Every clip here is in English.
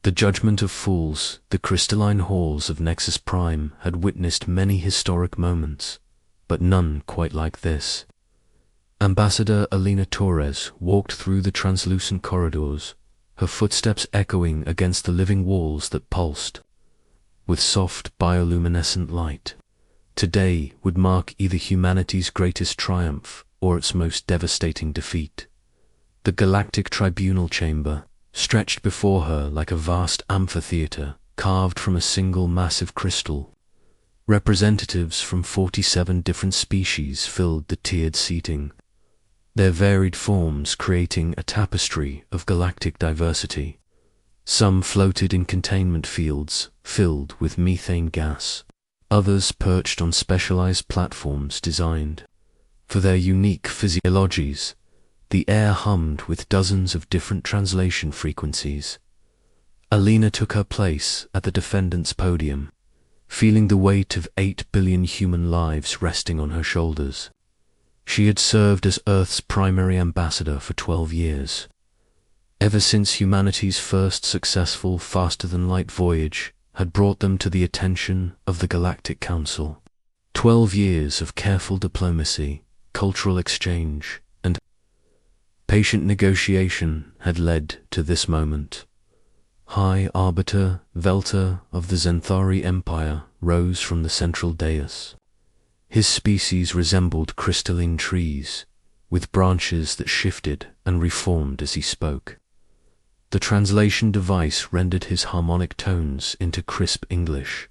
The judgment of fools, the crystalline halls of Nexus Prime had witnessed many historic moments, but none quite like this. Ambassador Alina Torres walked through the translucent corridors, her footsteps echoing against the living walls that pulsed with soft bioluminescent light. Today would mark either humanity's greatest triumph or its most devastating defeat. The Galactic Tribunal Chamber stretched before her like a vast amphitheater carved from a single massive crystal. Representatives from 47 different species filled the tiered seating, their varied forms creating a tapestry of galactic diversity. Some floated in containment fields filled with methane gas. Others perched on specialized platforms designed for their unique physiologies. The air hummed with dozens of different translation frequencies. Alina took her place at the defendant's podium, feeling the weight of 8 billion human lives resting on her shoulders. She had served as Earth's primary ambassador for 12 years, ever since humanity's first successful faster-than-light voyage had brought them to the attention of the Galactic Council. 12 years of careful diplomacy, cultural exchange, and patient negotiation had led to this moment. High Arbiter Velta of the Zenthari Empire rose from the central dais. His species resembled crystalline trees, with branches that shifted and reformed as he spoke. The translation device rendered his harmonic tones into crisp English.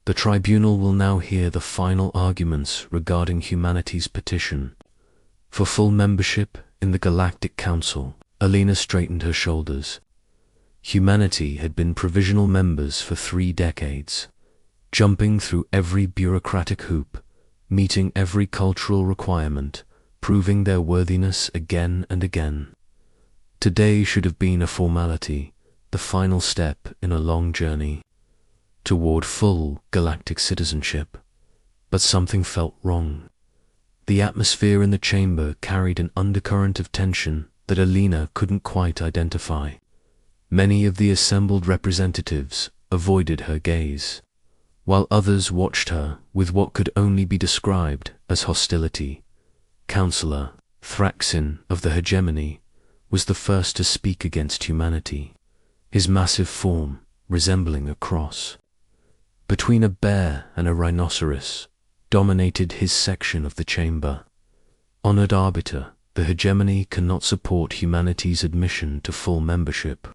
The tribunal will now hear the final arguments regarding humanity's petition for full membership in the Galactic Council. Alina straightened her shoulders. Humanity had been provisional members for 3 decades, jumping through every bureaucratic hoop, meeting every cultural requirement, proving their worthiness again and again. Today should have been a formality, the final step in a long journey toward full galactic citizenship. But something felt wrong. The atmosphere in the chamber carried an undercurrent of tension that Alina couldn't quite identify. Many of the assembled representatives avoided her gaze, while others watched her with what could only be described as hostility. Counselor Thraxin of the Hegemony was the first to speak against humanity, his massive form resembling a cross. Between a bear and a rhinoceros dominated his section of the chamber. Honored Arbiter, the Hegemony cannot support humanity's admission to full membership.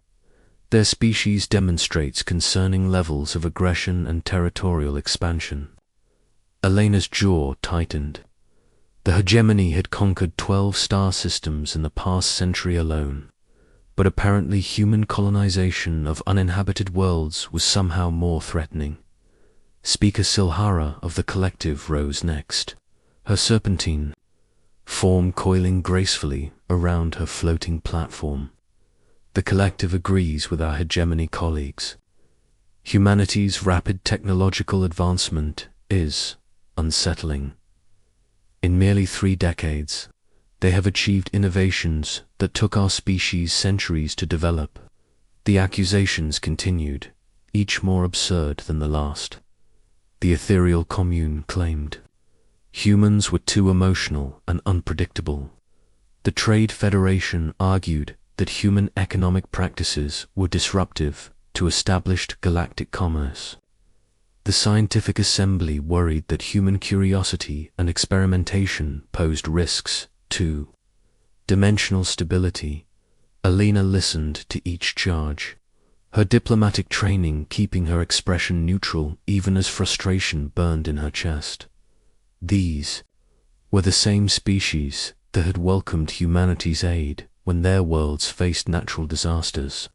Their species demonstrates concerning levels of aggression and territorial expansion. Elena's jaw tightened. The Hegemony had conquered 12 star systems in the past century alone, but apparently human colonization of uninhabited worlds was somehow more threatening. Speaker Silhara of the Collective rose next, her serpentine form coiling gracefully around her floating platform. The Collective agrees with our Hegemony colleagues. Humanity's rapid technological advancement is unsettling. In merely 3 decades, they have achieved innovations that took our species centuries to develop. The accusations continued, each more absurd than the last. The ethereal commune claimed humans were too emotional and unpredictable. The Trade Federation argued that human economic practices were disruptive to established galactic commerce. The Scientific Assembly worried that human curiosity and experimentation posed risks to dimensional stability. Alina listened to each charge, her diplomatic training keeping her expression neutral even as frustration burned in her chest. These were the same species that had welcomed humanity's aid when their worlds faced natural disasters,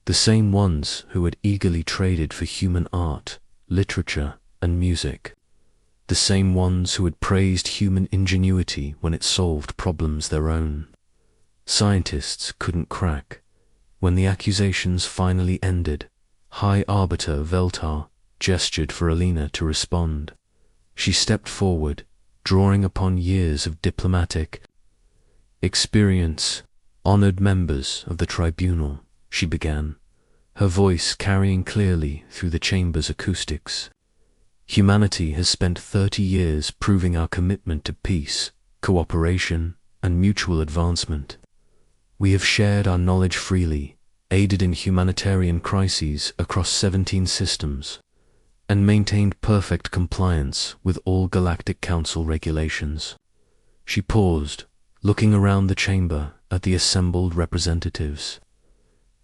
the same ones who had eagerly traded for human art, literature, and music, the same ones who had praised human ingenuity when it solved problems their own. Scientists couldn't crack. When the accusations finally ended, High Arbiter Veltar gestured for Alina to respond. She stepped forward, drawing upon years of diplomatic experience. Honored members of the tribunal, she began, her voice carrying clearly through the chamber's acoustics. Humanity has spent 30 years proving our commitment to peace, cooperation, and mutual advancement. We have shared our knowledge freely, aided in humanitarian crises across 17 systems, and maintained perfect compliance with all Galactic Council regulations. She paused, looking around the chamber at the assembled representatives.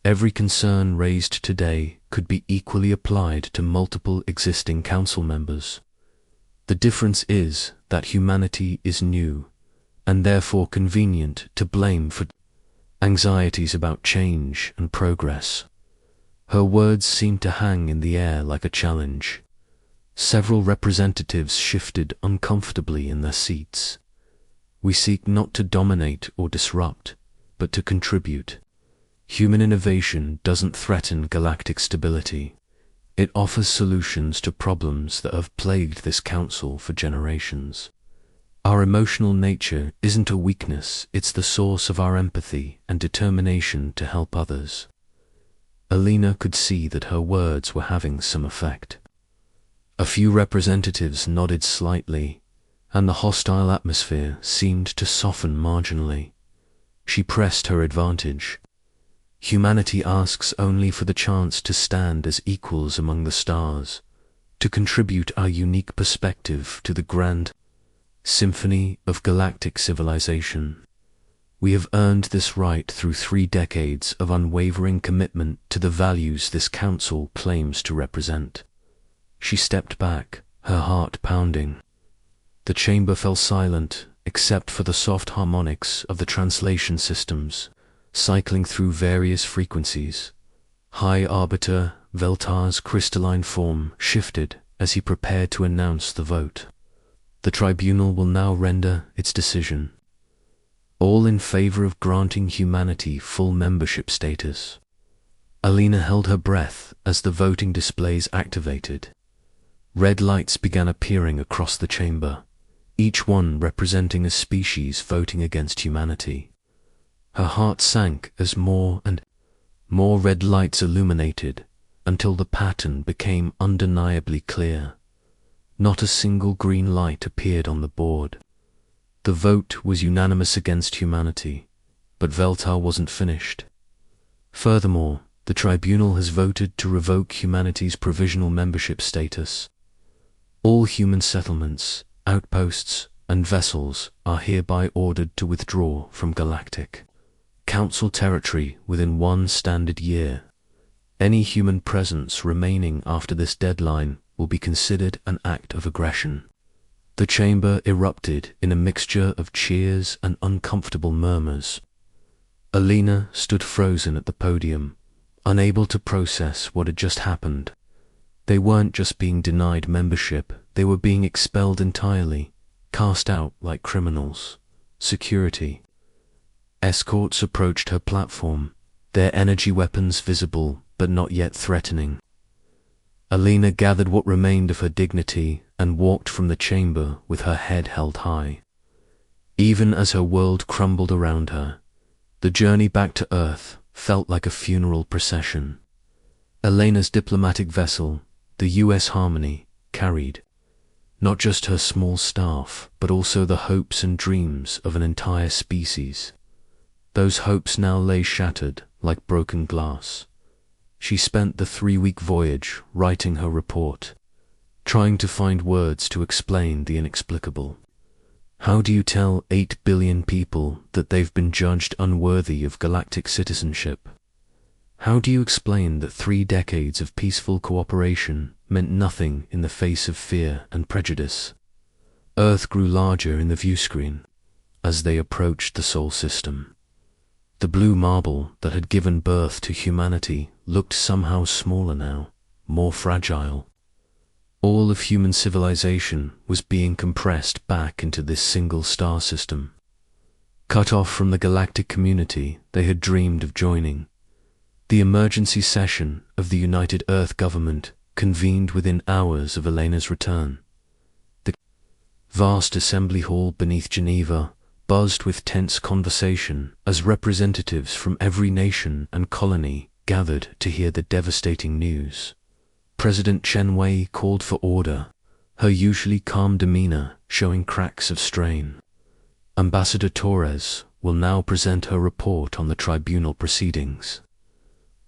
Every concern raised today could be equally applied to multiple existing council members. The difference is that humanity is new, and therefore convenient to blame for anxieties about change and progress. Her words seemed to hang in the air like a challenge. Several representatives shifted uncomfortably in their seats. We seek not to dominate or disrupt, but to contribute. Human innovation doesn't threaten galactic stability. It offers solutions to problems that have plagued this council for generations. Our emotional nature isn't a weakness, it's the source of our empathy and determination to help others. Alina could see that her words were having some effect. A few representatives nodded slightly, and the hostile atmosphere seemed to soften marginally. She pressed her advantage. Humanity asks only for the chance to stand as equals among the stars, to contribute our unique perspective to the grand symphony of galactic civilization. We have earned this right through 3 decades of unwavering commitment to the values this council claims to represent. She stepped back, her heart pounding. The chamber fell silent, except for the soft harmonics of the translation systems, cycling through various frequencies. High Arbiter Veltar's crystalline form shifted as he prepared to announce the vote. The tribunal will now render its decision. All in favor of granting humanity full membership status. Alina held her breath as the voting displays activated. Red lights began appearing across the chamber, each one representing a species voting against humanity. Her heart sank as more and more red lights illuminated until the pattern became undeniably clear. Not a single green light appeared on the board. The vote was unanimous against humanity, but Veltar wasn't finished. Furthermore, the tribunal has voted to revoke humanity's provisional membership status. All human settlements, outposts, and vessels are hereby ordered to withdraw from Galactic Council territory within 1 standard year. Any human presence remaining after this deadline will be considered an act of aggression. The chamber erupted in a mixture of cheers and uncomfortable murmurs. Alina stood frozen at the podium, unable to process what had just happened. They weren't just being denied membership, they were being expelled entirely, cast out like criminals. Security escorts approached her platform, their energy weapons visible but not yet threatening. Alina gathered what remained of her dignity and walked from the chamber with her head held high. Even as her world crumbled around her, the journey back to Earth felt like a funeral procession. Elena's diplomatic vessel, the US Harmony, carried not just her small staff, but also the hopes and dreams of an entire species. Those hopes now lay shattered like broken glass. She spent the 3-week voyage writing her report, trying to find words to explain the inexplicable. How do you tell 8 billion people that they've been judged unworthy of galactic citizenship? How do you explain that 3 decades of peaceful cooperation meant nothing in the face of fear and prejudice? Earth grew larger in the viewscreen as they approached the Sol system. The blue marble that had given birth to humanity looked somehow smaller now, more fragile. All of human civilization was being compressed back into this single star system. Cut off from the galactic community they had dreamed of joining. The emergency session of the United Earth government convened within hours of Elena's return. The vast assembly hall beneath Geneva buzzed with tense conversation as representatives from every nation and colony gathered to hear the devastating news. President Chen Wei called for order, her usually calm demeanor showing cracks of strain. Ambassador Torres will now present her report on the tribunal proceedings.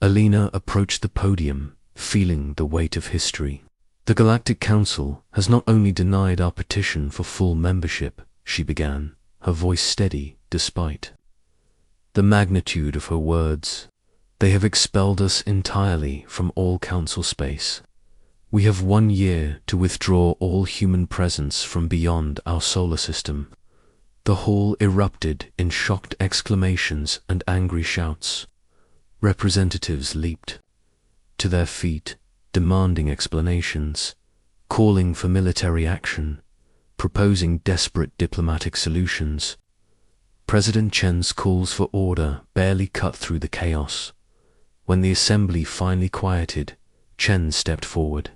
Alina approached the podium, feeling the weight of history. The Galactic Council has not only denied our petition for full membership, she began, her voice steady despite the magnitude of her words. They have expelled us entirely from all council space. We have 1 year to withdraw all human presence from beyond our solar system. The hall erupted in shocked exclamations and angry shouts. Representatives leaped to their feet, demanding explanations, calling for military action, proposing desperate diplomatic solutions. President Chen's calls for order barely cut through the chaos. When the assembly finally quieted, Chen stepped forward.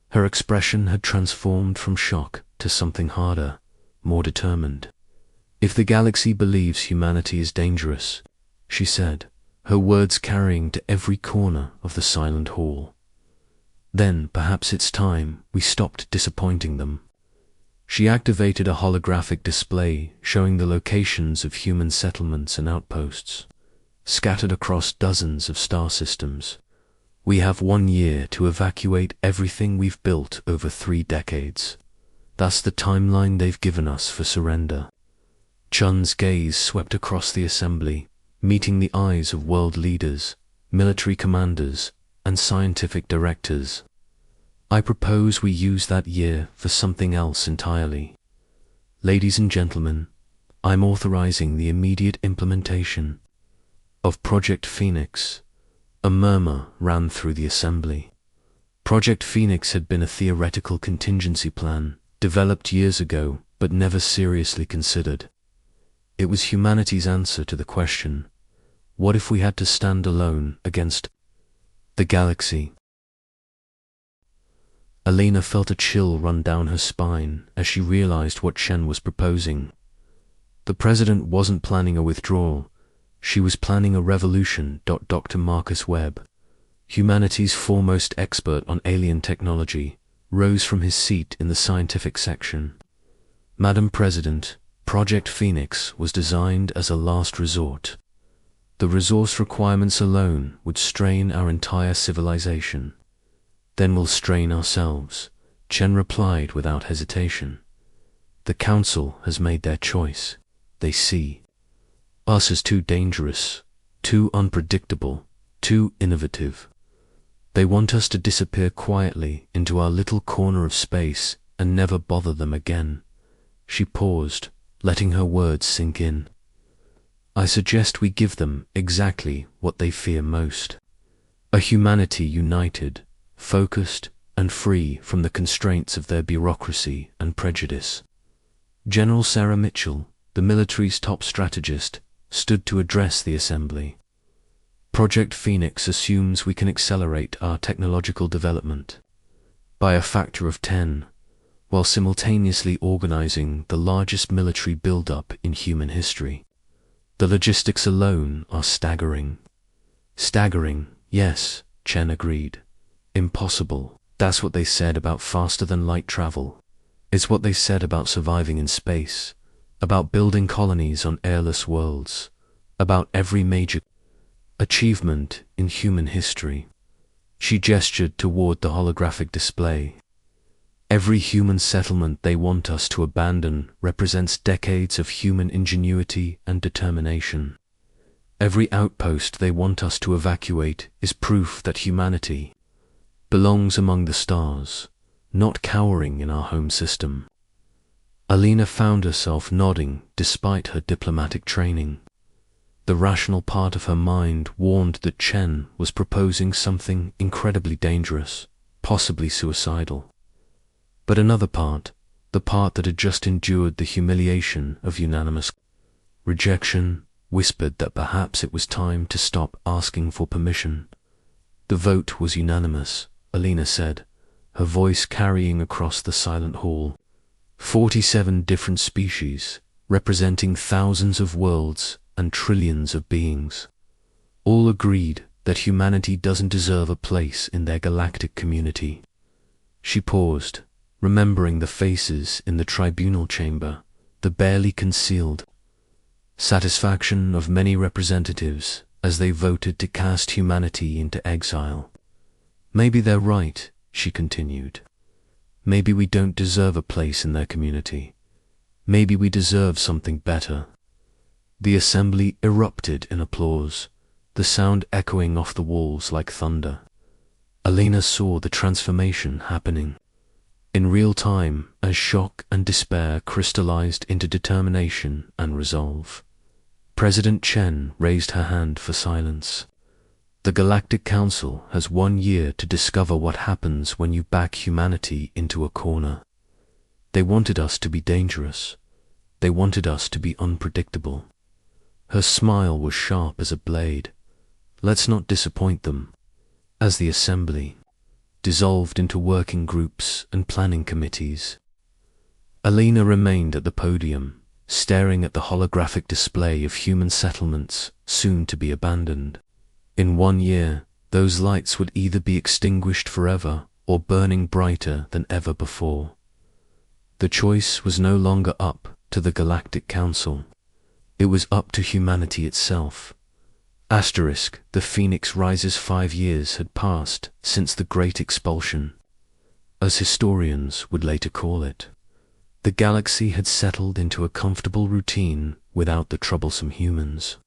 Her expression had transformed from shock to something harder, more determined. "If the galaxy believes humanity is dangerous," she said, her words carrying to every corner of the silent hall, "then perhaps it's time we stopped disappointing them." She activated a holographic display showing the locations of human settlements and outposts, scattered across dozens of star systems. "We have 1 year to evacuate everything we've built over 3 decades. That's the timeline they've given us for surrender." Chun's gaze swept across the assembly, meeting the eyes of world leaders, military commanders, and scientific directors. "I propose we use that year for something else entirely. Ladies and gentlemen, I'm authorizing the immediate implementation of Project Phoenix." A murmur ran through the assembly. Project Phoenix had been a theoretical contingency plan, developed years ago but never seriously considered. It was humanity's answer to the question, what if we had to stand alone against the galaxy? Alina felt a chill run down her spine as she realized what Chen was proposing. The president wasn't planning a withdrawal. She was planning a revolution. Dr. Marcus Webb, humanity's foremost expert on alien technology, rose from his seat in the scientific section. "Madam President, Project Phoenix was designed as a last resort. The resource requirements alone would strain our entire civilization. Then we'll strain ourselves," Chen replied without hesitation. "The Council has made their choice. They see us as too dangerous, too unpredictable, too innovative. They want us to disappear quietly into our little corner of space and never bother them again." She paused, letting her words sink in. "I suggest we give them exactly what they fear most. A humanity united, focused, and free from the constraints of their bureaucracy and prejudice." General Sarah Mitchell, the military's top strategist, stood to address the assembly. "Project Phoenix assumes we can accelerate our technological development by a factor of 10, while simultaneously organizing the largest military buildup in human history. The logistics alone are staggering." "Staggering, yes," Chen agreed. "Impossible. That's what they said about faster-than-light travel. It's what they said about surviving in space, about building colonies on airless worlds, about every major achievement in human history." She gestured toward the holographic display. "Every human settlement they want us to abandon represents decades of human ingenuity and determination. Every outpost they want us to evacuate is proof that humanity belongs among the stars, not cowering in our home system." Alina found herself nodding despite her diplomatic training. The rational part of her mind warned that Chen was proposing something incredibly dangerous, possibly suicidal. But another part, the part that had just endured the humiliation of unanimous rejection, whispered that perhaps it was time to stop asking for permission. "The vote was unanimous," Alina said, her voice carrying across the silent hall. 47 different species, representing thousands of worlds and trillions of beings, all agreed that humanity doesn't deserve a place in their galactic community. She paused, remembering the faces in the tribunal chamber, the barely concealed satisfaction of many representatives as they voted to cast humanity into exile. Maybe they're right, she continued. Maybe we don't deserve a place in their community. Maybe we deserve something better. The assembly erupted in applause, the sound echoing off the walls like thunder. Alina saw the transformation happening in real time as shock and despair crystallized into determination and resolve. President Chen raised her hand for silence. The Galactic Council has 1 year to discover what happens when you back humanity into a corner. They wanted us to be dangerous. They wanted us to be unpredictable. Her smile was sharp as a blade. Let's not disappoint them. As the assembly dissolved into working groups and planning committees, Alina remained at the podium, staring at the holographic display of human settlements soon to be abandoned. In 1 year, those lights would either be extinguished forever or burning brighter than ever before. The choice was no longer up to the Galactic Council. It was up to humanity itself. Asterisk, the Phoenix Rises 5 years had passed since the Great Expulsion, as historians would later call it. The galaxy had settled into a comfortable routine without the troublesome humans.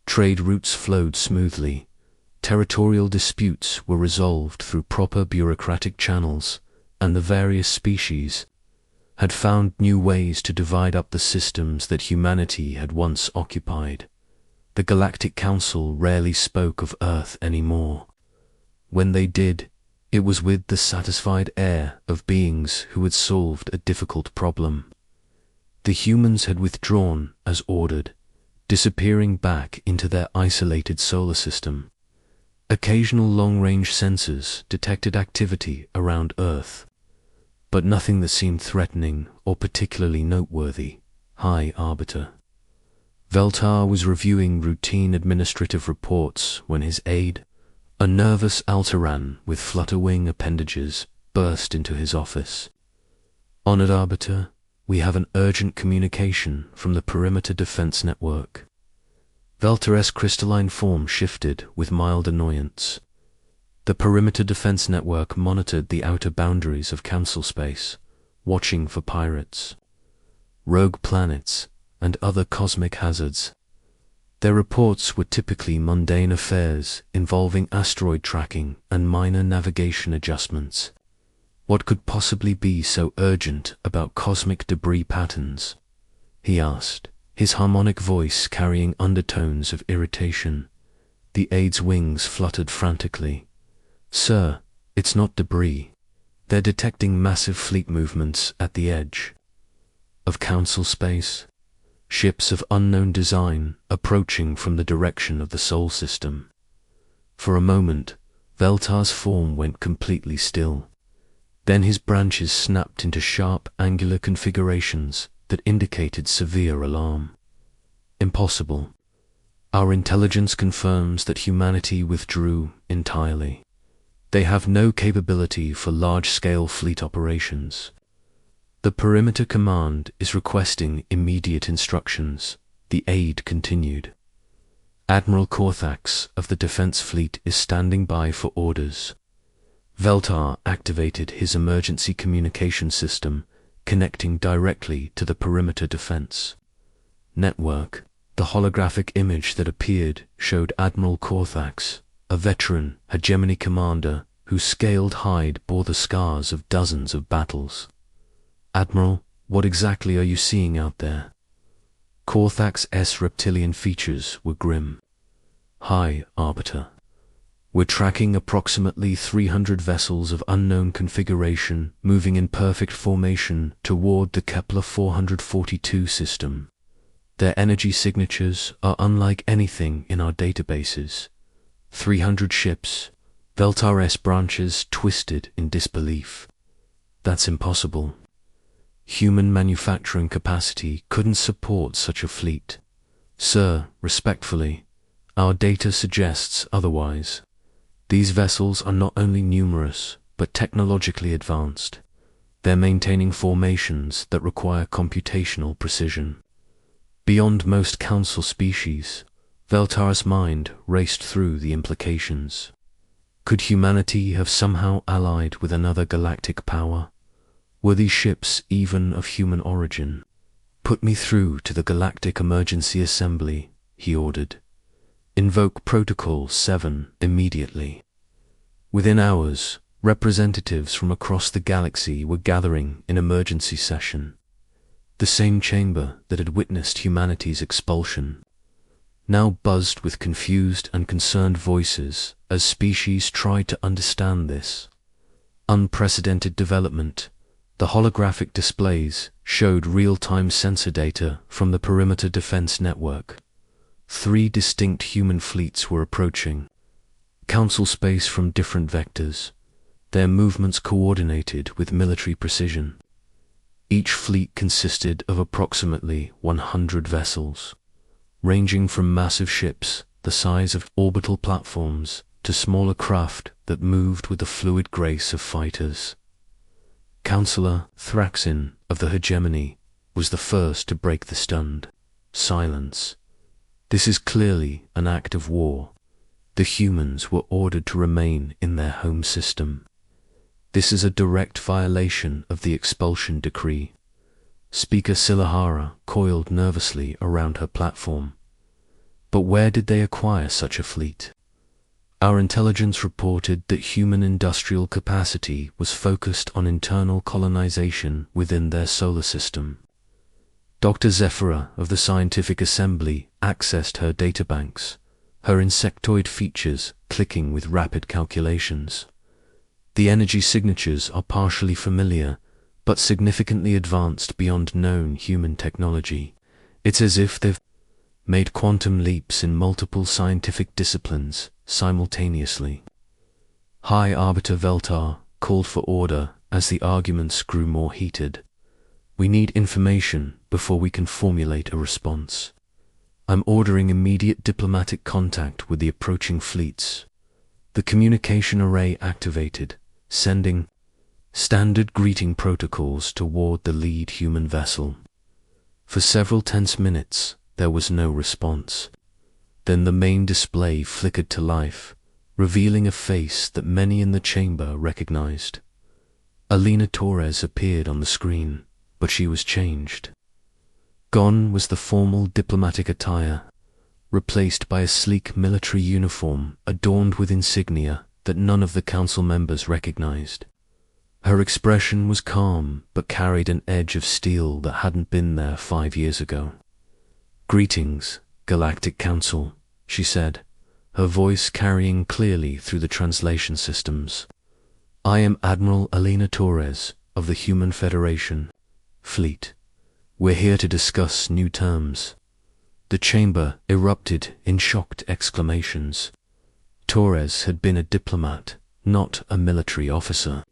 Trade routes flowed smoothly. Territorial disputes were resolved through proper bureaucratic channels, and the various species had found new ways to divide up the systems that humanity had once occupied. The Galactic Council rarely spoke of Earth anymore. When they did, it was with the satisfied air of beings who had solved a difficult problem. The humans had withdrawn as ordered, disappearing back into their isolated solar system. Occasional long-range sensors detected activity around Earth, but nothing that seemed threatening or particularly noteworthy. High Arbiter. Veltar was reviewing routine administrative reports when his aide, a nervous Alteran with flutter-wing appendages, burst into his office. Honored Arbiter, we have an urgent communication from the Perimeter Defense Network. Veltar's crystalline form shifted with mild annoyance. The Perimeter Defense Network monitored the outer boundaries of Council space, watching for pirates, rogue planets, and other cosmic hazards. Their reports were typically mundane affairs involving asteroid tracking and minor navigation adjustments. What could possibly be so urgent about cosmic debris patterns? He asked, his harmonic voice carrying undertones of irritation. The aide's wings fluttered frantically. Sir, it's not debris. They're detecting massive fleet movements at the edge of Council space. Ships of unknown design approaching from the direction of the Sol system. For a moment, Veltar's form went completely still. Then his branches snapped into sharp angular configurations that indicated severe alarm. Impossible. Our intelligence confirms that humanity withdrew entirely. They have no capability for large-scale fleet operations. The Perimeter Command is requesting immediate instructions, the aide continued. Admiral Korthax of the Defense Fleet is standing by for orders. Veltar activated his emergency communication system, connecting directly to the Perimeter Defense Network. The holographic image that appeared showed Admiral Korthax, a veteran hegemony commander whose scaled hide bore the scars of dozens of battles. Admiral, what exactly are you seeing out there? Korthax's reptilian features were grim. High Arbiter. We're tracking approximately 300 vessels of unknown configuration moving in perfect formation toward the Kepler 442 system. Their energy signatures are unlike anything in our databases. 300 ships. Veltar's branches twisted in disbelief. That's impossible. Human manufacturing capacity couldn't support such a fleet. Sir, respectfully, Our data suggests otherwise. These vessels are not only numerous, but technologically advanced. They're maintaining formations that require computational precision. Beyond most council species, Veltar's mind raced through the implications. Could humanity have somehow allied with another galactic power? Were these ships even of human origin? "Put me through to the Galactic Emergency Assembly," he ordered. "Invoke Protocol 7 immediately." Within hours, representatives from across the galaxy were gathering in emergency session. The same chamber that had witnessed humanity's expulsion now buzzed with confused and concerned voices as species tried to understand this unprecedented development. The holographic displays showed real-time sensor data from the perimeter defense network. 3 distinct human fleets were approaching, council space from different vectors, their movements coordinated with military precision. Each fleet consisted of approximately 100 vessels, ranging from massive ships the size of orbital platforms to smaller craft that moved with the fluid grace of fighters. Councillor Thraxin of the Hegemony was the first to break the stunned silence. "This is clearly an act of war. The humans were ordered to remain in their home system. This is a direct violation of the expulsion decree." Speaker Silahara coiled nervously around her platform. "But where did they acquire such a fleet?" "Our intelligence reported that human industrial capacity was focused on internal colonization within their solar system." Dr. Zephyra of the Scientific Assembly accessed her databanks, her insectoid features clicking with rapid calculations. "The energy signatures are partially familiar, but significantly advanced beyond known human technology. It's as if they've made quantum leaps in multiple scientific disciplines simultaneously." High Arbiter Veltar called for order as the arguments grew more heated. "We need information before we can formulate a response. I'm ordering immediate diplomatic contact with the approaching fleets." The communication array activated, sending standard greeting protocols toward the lead human vessel. For several tense minutes, there was no response. Then the main display flickered to life, revealing a face that many in the chamber recognized. Alina Torres appeared on the screen, but she was changed. Gone was the formal diplomatic attire, replaced by a sleek military uniform adorned with insignia that none of the council members recognized. Her expression was calm, but carried an edge of steel that hadn't been there 5 years ago. "Greetings, Galactic Council," she said, her voice carrying clearly through the translation systems. "I am Admiral Alina Torres of the Human Federation Fleet. We're here to discuss new terms." The chamber erupted in shocked exclamations. Torres had been a diplomat, not a military officer.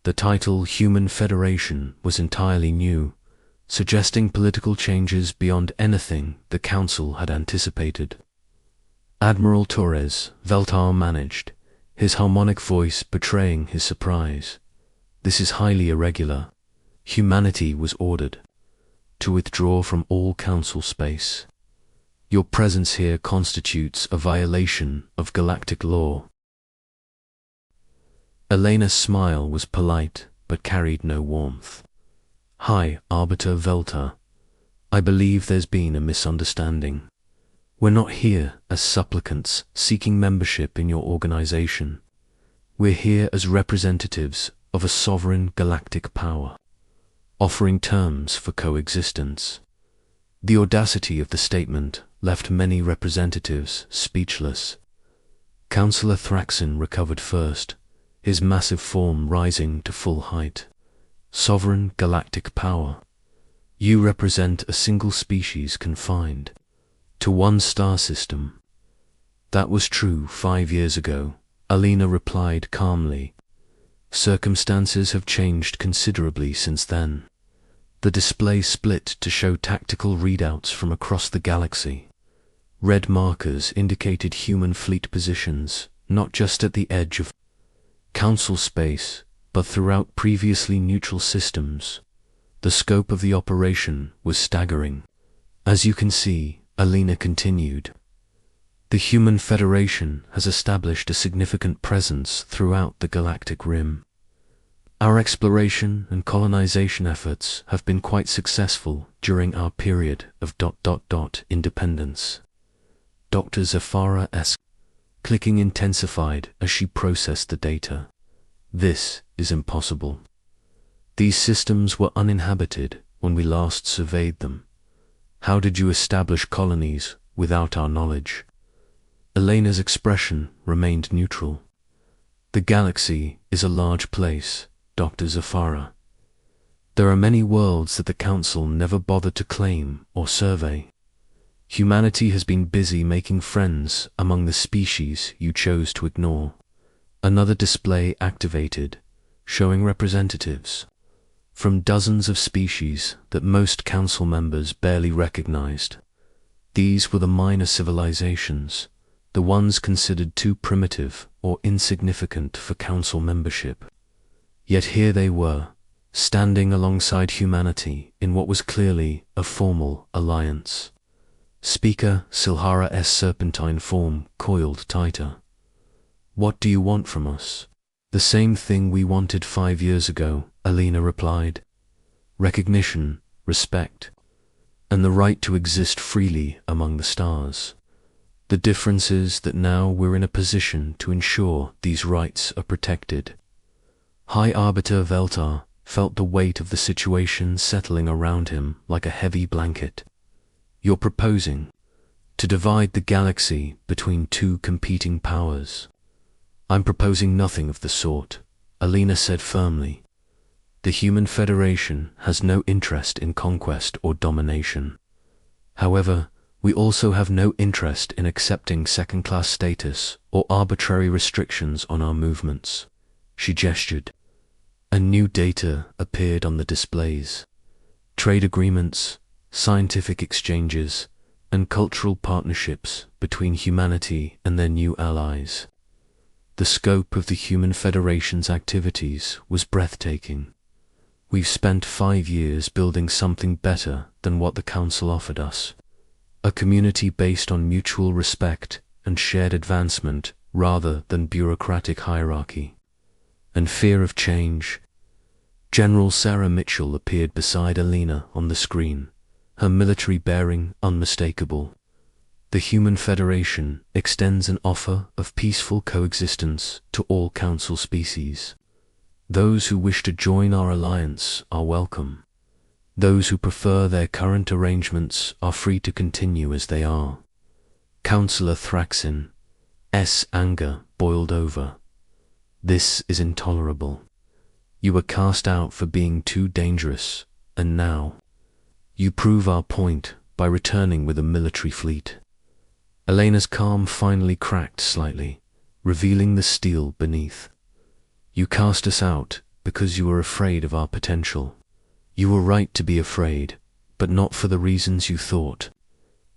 The title Human Federation was entirely new, suggesting political changes beyond anything the Council had anticipated. "Admiral Torres," Veltar managed, his harmonic voice betraying his surprise. "This is highly irregular. Humanity was ordered to withdraw from all Council space. Your presence here constitutes a violation of galactic law." Elena's smile was polite, but carried no warmth. "Hi, Arbiter Veltar. I believe there's been a misunderstanding. We're not here as supplicants seeking membership in your organization. We're here as representatives of a sovereign galactic power, offering terms for coexistence." The audacity of the statement left many representatives speechless. Councillor Thraxin recovered first, his massive form rising to full height. "Sovereign galactic power. You represent a single species confined to one star system." "That was true 5 years ago," Alina replied calmly. "Circumstances have changed considerably since then." The display split to show tactical readouts from across the galaxy. Red markers indicated human fleet positions, not just at the edge of Council space, but throughout previously neutral systems. The scope of the operation was staggering. As you can see, Alina continued, the Human Federation has established a significant presence throughout the galactic rim. Our exploration and colonization efforts have been quite successful during our period of independence. Dr. Zafara's clicking intensified as she processed the data. This is impossible. These systems were uninhabited when we last surveyed them. How did you establish colonies without our knowledge? Elena's expression remained neutral. The galaxy is a large place, Dr. Zafara. There are many worlds that the Council never bothered to claim or survey. Humanity has been busy making friends among the species you chose to ignore. Another display activated, showing representatives from dozens of species that most Council members barely recognized. These were the minor civilizations, the ones considered too primitive or insignificant for Council membership. Yet here they were, standing alongside humanity in what was clearly a formal alliance. Speaker Silhara's serpentine form coiled tighter. What do you want from us? The same thing we wanted 5 years ago, Alina replied. Recognition, respect, and the right to exist freely among the stars. The difference is that now we're in a position to ensure these rights are protected. High Arbiter Veltar felt the weight of the situation settling around him like a heavy blanket. You're proposing to divide the galaxy between two competing powers. I'm proposing nothing of the sort, Alina said firmly. The Human Federation has no interest in conquest or domination. However, we also have no interest in accepting second-class status or arbitrary restrictions on our movements. She gestured. And new data appeared on the displays. Trade agreements, scientific exchanges, and cultural partnerships between humanity and their new allies. The scope of the Human Federation's activities was breathtaking. We've spent 5 years building something better than what the Council offered us. A community based on mutual respect and shared advancement rather than bureaucratic hierarchy. And fear of change. General Sarah Mitchell appeared beside Alina on the screen, her military bearing unmistakable. The Human Federation extends an offer of peaceful coexistence to all Council species. Those who wish to join our alliance are welcome. Those who prefer their current arrangements are free to continue as they are. Councillor Thraxin's anger boiled over. This is intolerable. You were cast out for being too dangerous, and now you prove our point by returning with a military fleet. Elena's calm finally cracked slightly, revealing the steel beneath. You cast us out because you were afraid of our potential. You were right to be afraid, but not for the reasons you thought.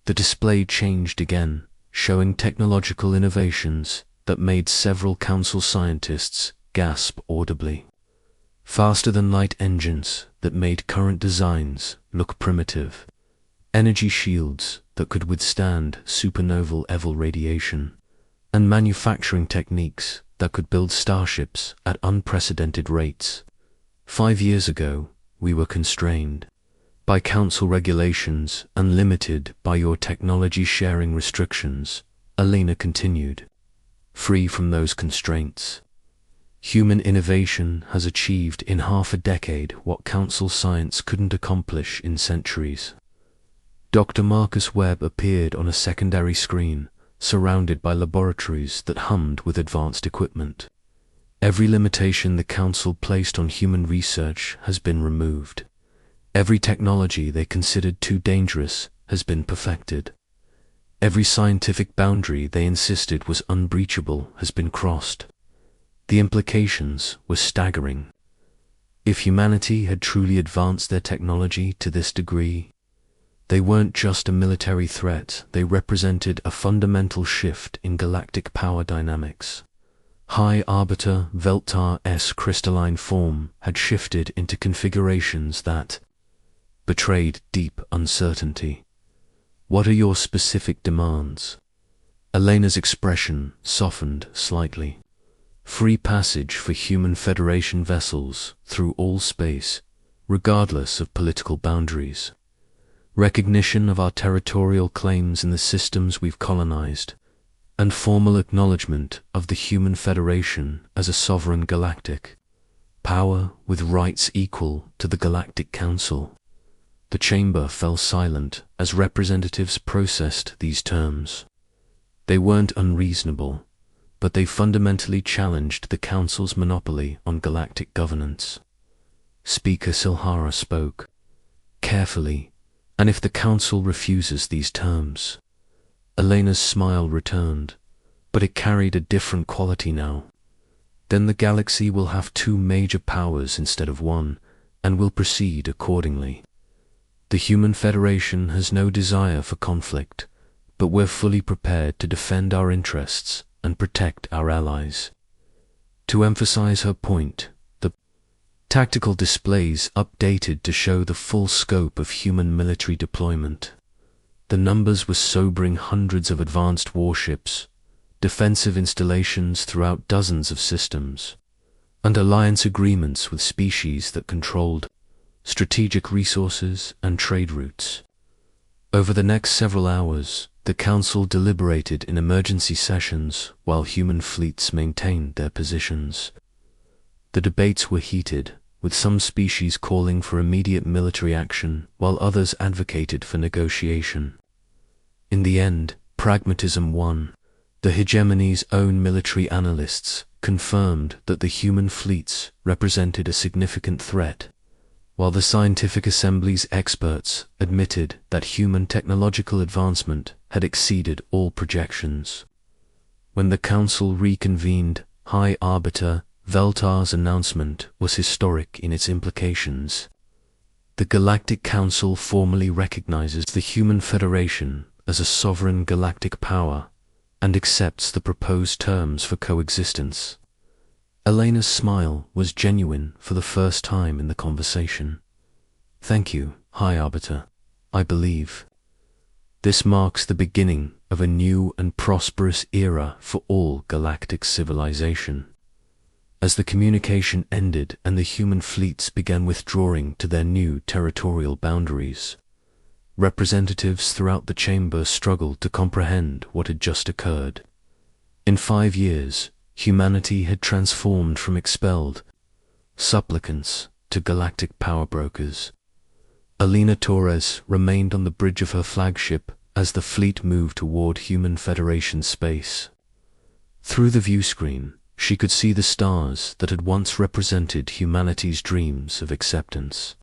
The display changed again, showing technological innovations that made several Council scientists gasp audibly. Faster-than-light engines that made current designs look primitive. Energy shields that could withstand supernoval level radiation. And manufacturing techniques that could build starships at unprecedented rates. 5 years ago, we were constrained by Council regulations and limited by your technology sharing restrictions, Alina continued. Free from those constraints, human innovation has achieved in half a decade what Council science couldn't accomplish in centuries. Dr. Marcus Webb appeared on a secondary screen, surrounded by laboratories that hummed with advanced equipment. Every limitation the Council placed on human research has been removed. Every technology they considered too dangerous has been perfected. Every scientific boundary they insisted was unbreachable has been crossed. The implications were staggering. If humanity had truly advanced their technology to this degree, They weren't just a military threat, they represented a fundamental shift in galactic power dynamics. High Arbiter Veltar's crystalline form had shifted into configurations that betrayed deep uncertainty. "What are your specific demands?" Elena's expression softened slightly. "Free passage for human Federation vessels through all space, regardless of political boundaries. Recognition of our territorial claims in the systems we've colonized, and formal acknowledgement of the human Federation as a sovereign galactic power with rights equal to the Galactic Council." The chamber fell silent as representatives processed these terms. They weren't unreasonable, but they fundamentally challenged the Council's monopoly on galactic governance. Speaker Silhara spoke carefully, "And if the Council refuses these terms?" Elena's smile returned, but it carried a different quality now. "Then the galaxy will have two major powers instead of one, and will proceed accordingly. The Human Federation has no desire for conflict, but we're fully prepared to defend our interests and protect our allies." To emphasize her point, the tactical displays updated to show the full scope of human military deployment. The numbers were sobering: hundreds of advanced warships, defensive installations throughout dozens of systems, and alliance agreements with species that controlled strategic resources and trade routes. Over the next several hours, the Council deliberated in emergency sessions while human fleets maintained their positions. The debates were heated, with some species calling for immediate military action while others advocated for negotiation. In the end, pragmatism won. The hegemony's own military analysts confirmed that the human fleets represented a significant threat, while the Scientific Assembly's experts admitted that human technological advancement had exceeded all projections. When the Council reconvened, High Arbiter Veltar's announcement was historic in its implications. The Galactic Council formally recognizes the Human Federation as a sovereign galactic power and accepts the proposed terms for coexistence. Elena's smile was genuine for the first time in the conversation. "Thank you, High Arbiter. I believe this marks the beginning of a new and prosperous era for all galactic civilization." As the communication ended and the human fleets began withdrawing to their new territorial boundaries, representatives throughout the chamber struggled to comprehend what had just occurred. In 5 years, humanity had transformed from expelled supplicants to galactic power brokers. Elena Torres remained on the bridge of her flagship as the fleet moved toward Human Federation space. Through the viewscreen, she could see the stars that had once represented humanity's dreams of acceptance.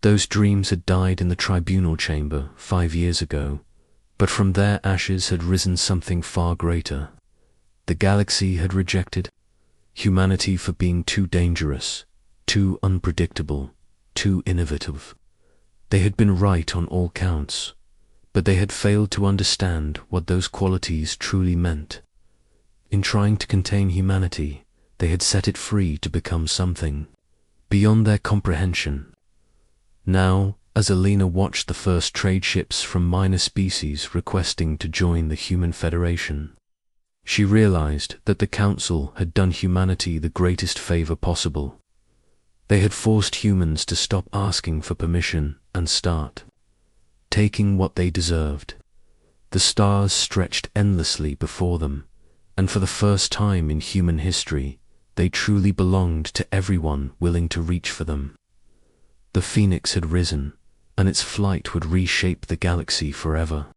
Those dreams had died in the tribunal chamber 5 years ago, but from their ashes had risen something far greater. The galaxy had rejected humanity for being too dangerous, too unpredictable, too innovative. They had been right on all counts, but they had failed to understand what those qualities truly meant. In trying to contain humanity, they had set it free to become something beyond their comprehension. Now, as Elena watched the first trade ships from minor species requesting to join the Human Federation, she realized that the Council had done humanity the greatest favor possible. They had forced humans to stop asking for permission and start taking what they deserved. The stars stretched endlessly before them, and for the first time in human history, they truly belonged to everyone willing to reach for them. The Phoenix had risen, and its flight would reshape the galaxy forever.